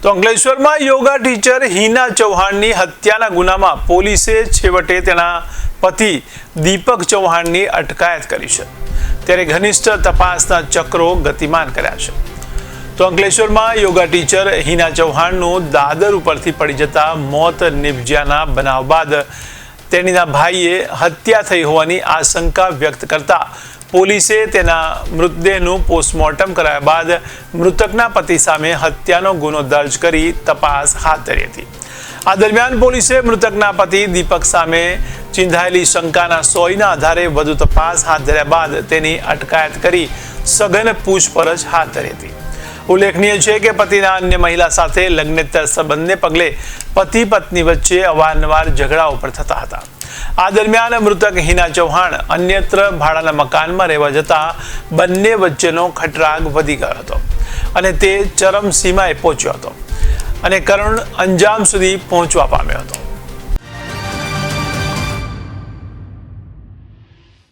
તો અંકલેશ્વરમાં યોગા ટીચર હિના ચૌહાણની હત્યાના ગુનામાં પોલીસે છેવટે તેના પતિ દીપક ચૌહાણની અટકાયત કરી છે, ત્યારે ઘનિષ્ઠ તપાસના ચક્રો ગતિમાન કર્યા છે। તો અંકલેશ્વરમાં યોગા ટીચર હિના ચૌહાણનું દાદર ઉપરથી પડી જતા મોત નિપજ્યાના બનાવ બાદ તેણીના ભાઈએ હત્યા થઈ હોવાની આશંકા વ્યક્ત કરતા પોલીસે તેના મૃતદેહનું પોસ્ટમોર્ટમ કરાયા બાદ મૃતકના પતિ સામે હત્યાનો ગુનો દર્જ કરી તપાસ હાથ ધરી હતી। આ દરમિયાન પોલીસે મૃતકના પતિ દીપક સામે ચિંધાયેલી શંકાના સોયના આધારે વધુ તપાસ હાથ ધર્યા બાદ તેની અટકાયત કરી સઘન પૂછપરછ હાથ ધરી હતી। ઉલ્લેખનીય છે કે પતિના અન્ય મહિલા સાથે લગ્નેતર સંબંધને પગલે પતિ પત્ની વચ્ચે અવારનવાર ઝઘડાઓ પર થતા હતા। આ દરમિયાન મૃતક હિના ચૌહાણ અન્યત્ર ભાડાના મકાનમાં રહેવા જતા બંને વચ્ચેનો ખટરાગ વધી ગયો હતો અને તે ચરમસીમાએ પહોંચ્યો હતો અને કરુણ અંજામ સુધી પહોંચવા પામ્યો હતો।